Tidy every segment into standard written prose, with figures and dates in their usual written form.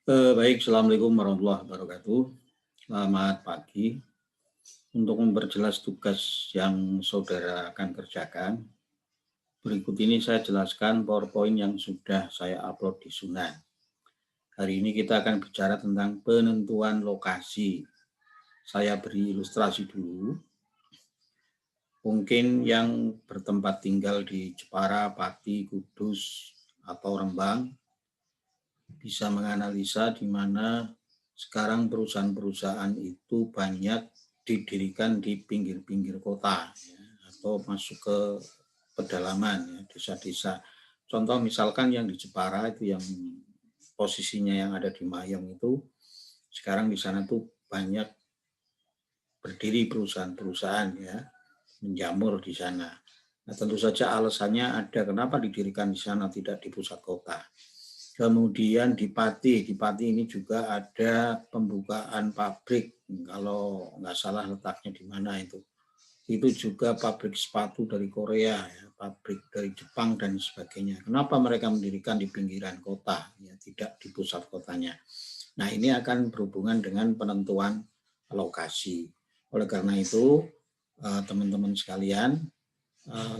Baik, Assalamualaikum warahmatullahi wabarakatuh. Selamat pagi. Untuk memperjelas tugas yang saudara akan kerjakan, berikut ini saya jelaskan PowerPoint yang sudah saya upload di Sunan. Hari ini kita akan bicara tentang penentuan lokasi. Saya beri ilustrasi dulu. Mungkin yang bertempat tinggal di Jepara, Pati, Kudus, atau Rembang bisa menganalisa di mana sekarang perusahaan-perusahaan itu banyak didirikan di pinggir-pinggir kota ya, atau masuk ke pedalaman ya, desa-desa. Contoh misalkan yang di Jepara itu yang posisinya yang ada di Mayong itu sekarang di sana tuh banyak berdiri perusahaan-perusahaan ya menjamur di sana. Nah, tentu saja alasannya ada kenapa didirikan di sana tidak di pusat kota. Kemudian di Pati ini juga ada pembukaan pabrik, kalau nggak salah letaknya di mana itu. Itu juga pabrik sepatu dari Korea, ya, pabrik dari Jepang dan sebagainya. Kenapa mereka mendirikan di pinggiran kota, ya, tidak di pusat kotanya. Nah, ini akan berhubungan dengan penentuan lokasi. Oleh karena itu, teman-teman sekalian,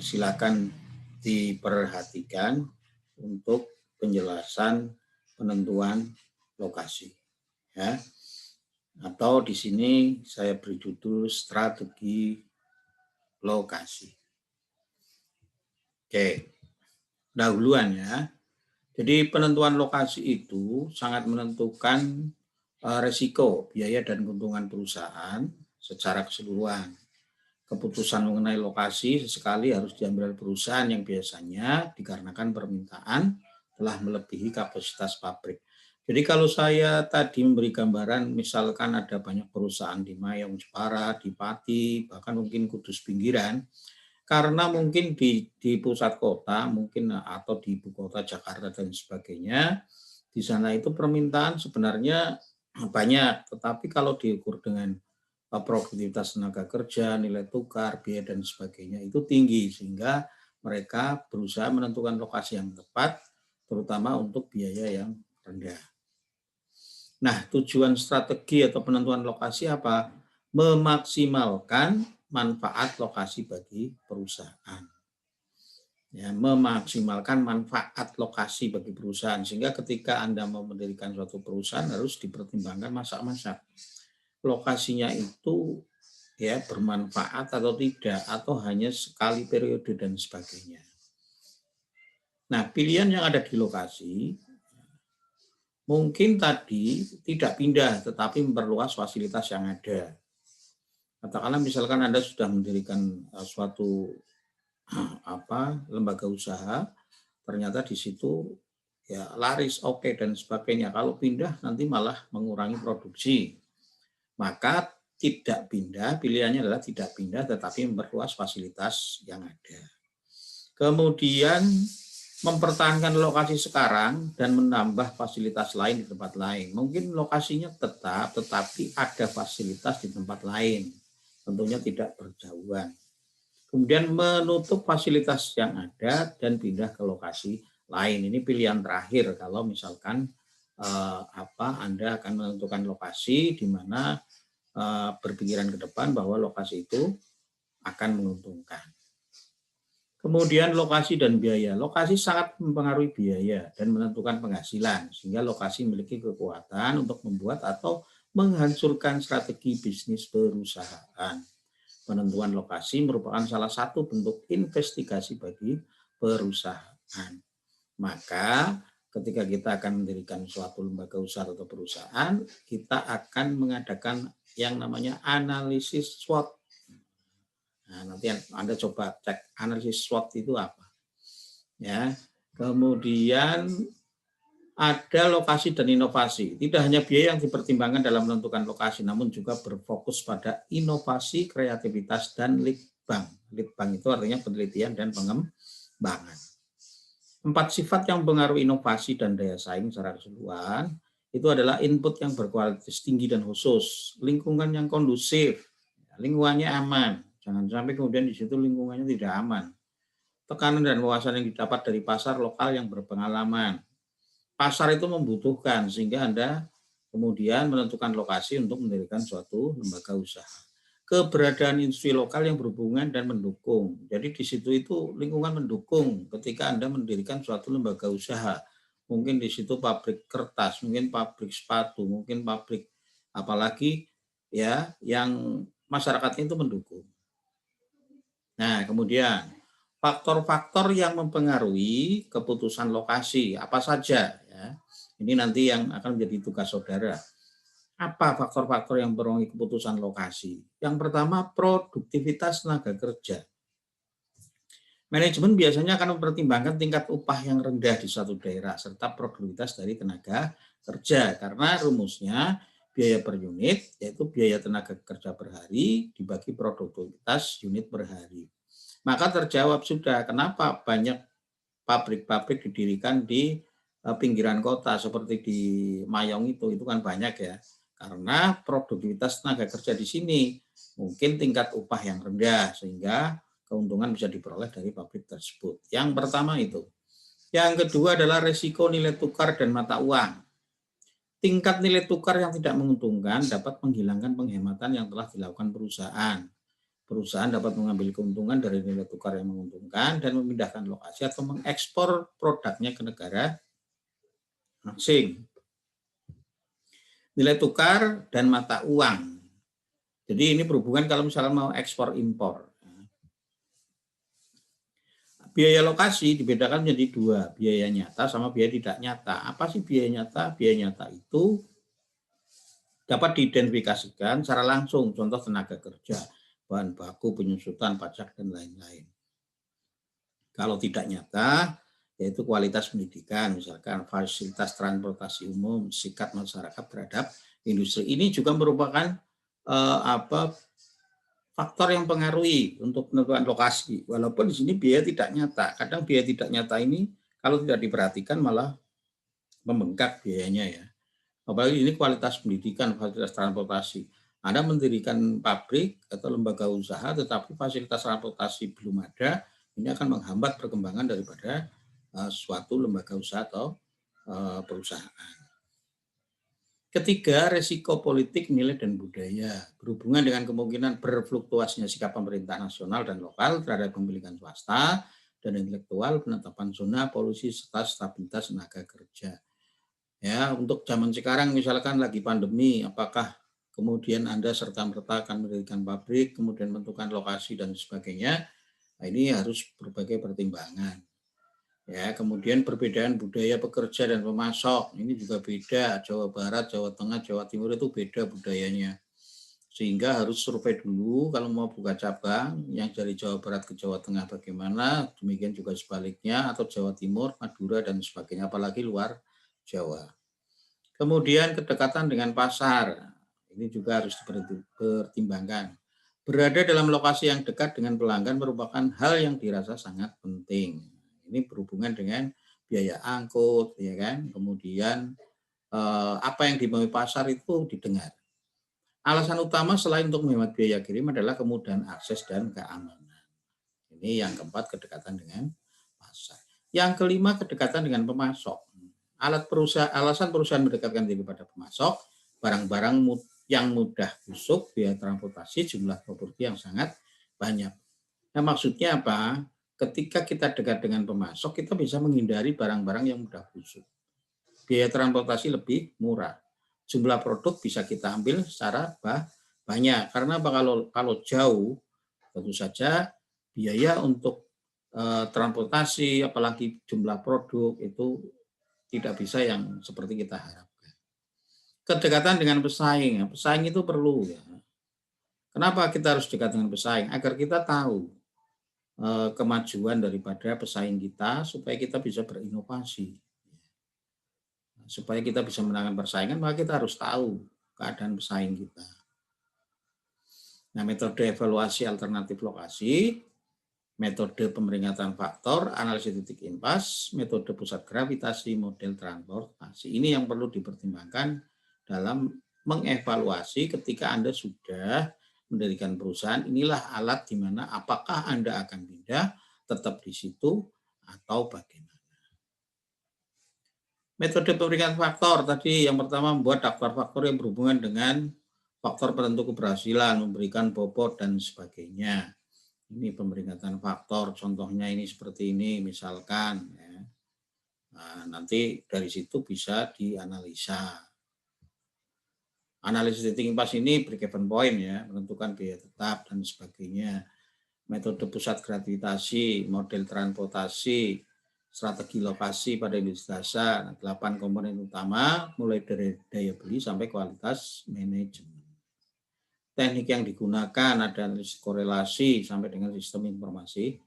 silakan diperhatikan untuk penjelasan penentuan lokasi ya. Atau di sini saya beri judul strategi lokasi. Oke. Dahuluan ya. Jadi penentuan lokasi itu sangat menentukan resiko, biaya dan keuntungan perusahaan secara keseluruhan. Keputusan mengenai lokasi sesekali harus diambil oleh perusahaan yang biasanya dikarenakan permintaan telah melebihi kapasitas pabrik. Jadi kalau saya tadi memberi gambaran, misalkan ada banyak perusahaan di Mayong, Jepara, di Pati, bahkan mungkin Kudus pinggiran, karena mungkin di pusat kota, mungkin atau di ibu kota Jakarta dan sebagainya, di sana itu permintaan sebenarnya banyak, tetapi kalau diukur dengan produktivitas tenaga kerja, nilai tukar, biaya dan sebagainya itu tinggi sehingga mereka berusaha menentukan lokasi yang tepat terutama untuk biaya yang rendah. Nah, tujuan strategi atau penentuan lokasi apa? Memaksimalkan manfaat lokasi bagi perusahaan. Ya, memaksimalkan manfaat lokasi bagi perusahaan sehingga ketika Anda mau mendirikan suatu perusahaan harus dipertimbangkan masa-masa lokasinya itu ya bermanfaat atau tidak atau hanya sekali periode dan sebagainya. Nah, pilihan yang ada di lokasi mungkin tadi tidak pindah tetapi memperluas fasilitas yang ada. Katakanlah misalkan Anda sudah mendirikan suatu lembaga usaha, ternyata di situ ya laris, oke dan sebagainya. Kalau pindah nanti malah mengurangi produksi. Maka tidak pindah, pilihannya adalah tidak pindah tetapi memperluas fasilitas yang ada. Kemudian mempertahankan lokasi sekarang dan menambah fasilitas lain di tempat lain. Mungkin lokasinya tetap, tetapi ada fasilitas di tempat lain. Tentunya tidak berjauhan. Kemudian menutup fasilitas yang ada dan pindah ke lokasi lain. Ini pilihan terakhir kalau misalkan Anda akan menentukan lokasi di mana berpikiran ke depan bahwa lokasi itu akan menguntungkan. Kemudian lokasi dan biaya. Lokasi sangat mempengaruhi biaya dan menentukan penghasilan, sehingga lokasi memiliki kekuatan untuk membuat atau menghancurkan strategi bisnis perusahaan. Penentuan lokasi merupakan salah satu bentuk investigasi bagi perusahaan. Maka ketika kita akan mendirikan suatu lembaga usaha atau perusahaan, kita akan mengadakan yang namanya analisis SWOT. Nah, nanti Anda coba cek analisis SWOT itu apa. Ya. Kemudian ada lokasi dan inovasi. Tidak hanya biaya yang dipertimbangkan dalam menentukan lokasi, namun juga berfokus pada inovasi, kreativitas, dan litbang. Litbang itu artinya penelitian dan pengembangan. 4 sifat yang mempengaruhi inovasi dan daya saing secara keseluruhan itu adalah input yang berkualitas tinggi dan khusus, lingkungan yang kondusif, lingkungannya aman, jangan sampai kemudian di situ lingkungannya tidak aman. Tekanan dan wawasan yang didapat dari pasar lokal yang berpengalaman. pasar itu membutuhkan sehingga Anda kemudian menentukan lokasi untuk mendirikan suatu lembaga usaha. Keberadaan industri lokal yang berhubungan dan mendukung. Jadi di situ itu lingkungan mendukung ketika Anda mendirikan suatu lembaga usaha. Mungkin di situ pabrik kertas, mungkin pabrik sepatu, mungkin pabrik apalagi ya yang masyarakatnya itu mendukung. Nah, kemudian faktor-faktor yang mempengaruhi keputusan lokasi apa saja ya. Ini nanti yang akan menjadi tugas saudara. Apa faktor-faktor yang mempengaruhi keputusan lokasi? Yang pertama, produktivitas tenaga kerja. Manajemen biasanya akan mempertimbangkan tingkat upah yang rendah di suatu daerah serta produktivitas dari tenaga kerja karena rumusnya biaya per unit yaitu biaya tenaga kerja per hari dibagi produktivitas unit per hari. Maka terjawab sudah kenapa banyak pabrik-pabrik didirikan di pinggiran kota seperti di Mayong itu kan banyak ya. Karena produktivitas tenaga kerja di sini mungkin tingkat upah yang rendah sehingga keuntungan bisa diperoleh dari pabrik tersebut. Yang pertama itu. Yang kedua adalah resiko nilai tukar dan mata uang. Tingkat nilai tukar yang tidak menguntungkan dapat menghilangkan penghematan yang telah dilakukan perusahaan. Perusahaan dapat mengambil keuntungan dari nilai tukar yang menguntungkan dan memindahkan lokasi atau mengekspor produknya ke negara asing. Nilai tukar dan mata uang. Jadi ini berhubungan kalau misalnya mau ekspor impor. Biaya lokasi dibedakan menjadi dua, biaya nyata sama biaya tidak nyata. Apa sih biaya nyata? Biaya nyata itu dapat diidentifikasikan secara langsung, contoh tenaga kerja, bahan baku, penyusutan, pajak, dan lain-lain. Kalau tidak nyata, yaitu kualitas pendidikan, misalkan fasilitas transportasi umum, sikap masyarakat terhadap industri. Ini juga merupakan faktor yang mempengaruhi untuk menentukan lokasi. Walaupun di sini biaya tidak nyata. Kadang biaya tidak nyata ini kalau tidak diperhatikan malah membengkak biayanya ya. Apalagi ini kualitas pendidikan, fasilitas transportasi. Anda mendirikan pabrik atau lembaga usaha tetapi fasilitas transportasi belum ada, ini akan menghambat perkembangan daripada suatu lembaga usaha atau perusahaan. Ketiga, resiko politik, nilai, dan budaya berhubungan dengan kemungkinan berfluktuasinya sikap pemerintah nasional dan lokal terhadap pemilikan swasta dan intelektual, penetapan zona polusi serta stabilitas tenaga kerja. Ya, untuk zaman sekarang misalkan lagi pandemi, apakah kemudian Anda serta-merta akan mendirikan pabrik, kemudian menentukan lokasi dan sebagainya, nah ini harus berbagai pertimbangan. Ya, kemudian perbedaan budaya pekerja dan pemasok ini juga beda. Jawa Barat, Jawa Tengah, Jawa Timur itu beda budayanya. Sehingga harus survei dulu kalau mau buka cabang yang dari Jawa Barat ke Jawa Tengah bagaimana, demikian juga sebaliknya atau Jawa Timur, Madura dan sebagainya apalagi luar Jawa. Kemudian kedekatan dengan pasar. Ini juga harus dipertimbangkan. Berada dalam lokasi yang dekat dengan pelanggan merupakan hal yang dirasa sangat penting. Ini berhubungan dengan biaya angkut, ya kan? Kemudian apa yang dimaui pasar itu didengar. Alasan utama selain untuk menghemat biaya kirim adalah kemudahan akses dan keamanan. Ini yang keempat, kedekatan dengan pasar. Yang kelima, kedekatan dengan pemasok. Alasan perusahaan mendekatkan diri pada pemasok, barang-barang yang mudah busuk, biaya transportasi, jumlah properti yang sangat banyak. Nah, maksudnya apa? Ketika kita dekat dengan pemasok, kita bisa menghindari barang-barang yang mudah busuk. Biaya transportasi lebih murah. Jumlah produk bisa kita ambil secara banyak. Karena kalau jauh, tentu saja biaya untuk transportasi, apalagi jumlah produk itu tidak bisa yang seperti kita harapkan. Kedekatan dengan pesaing. Pesaing itu perlu ya. Kenapa kita harus dekat dengan pesaing? Agar kita tahu kemajuan daripada pesaing kita supaya kita bisa berinovasi. Supaya kita bisa menangkan persaingan, maka kita harus tahu keadaan pesaing kita. Nah, metode evaluasi alternatif lokasi, metode pemeringatan faktor, analisis titik impas, metode pusat gravitasi, model transportasi. Ini yang perlu dipertimbangkan dalam mengevaluasi ketika Anda sudah mendirikan perusahaan. Inilah alat di mana apakah Anda akan pindah tetap di situ atau bagaimana. Metode pemeriksaan faktor tadi yang pertama membuat daftar faktor yang berhubungan dengan faktor penentu keberhasilan, memberikan bobot dan sebagainya. Ini pemeringkatan faktor, contohnya ini seperti ini misalkan. Ya. Nah, nanti dari situ bisa dianalisa. Analisis titik impas ini break-even point ya, menentukan biaya tetap dan sebagainya. Metode pusat gravitasi, model transportasi, strategi lokasi pada industri dasar, 8 komponen utama, mulai dari daya beli sampai kualitas manajemen. Teknik yang digunakan ada analisis korelasi sampai dengan sistem informasi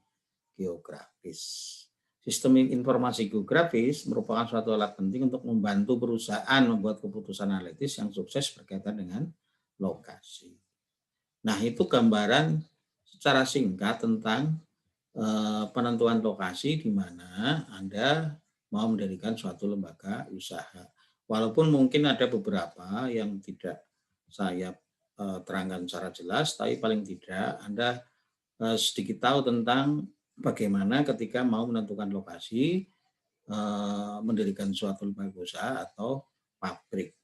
geografis. Sistem informasi geografis merupakan suatu alat penting untuk membantu perusahaan membuat keputusan analitis yang sukses berkaitan dengan lokasi. Nah, itu gambaran secara singkat tentang penentuan lokasi di mana Anda mau mendirikan suatu lembaga usaha. Walaupun mungkin ada beberapa yang tidak saya terangkan secara jelas, tapi paling tidak Anda sedikit tahu tentang bagaimana ketika mau menentukan lokasi, mendirikan suatu lembaga usaha atau pabrik.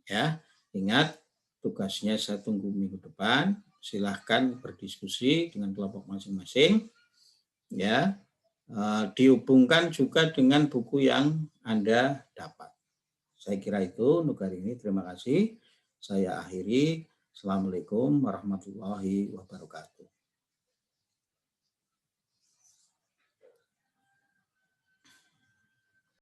Ya, ingat tugasnya saya tunggu minggu depan. Silahkan berdiskusi dengan kelompok masing-masing. Ya, dihubungkan juga dengan buku yang Anda dapat. Saya kira itu untuk hari ini. Terima kasih. Saya akhiri. Assalamualaikum warahmatullahi wabarakatuh.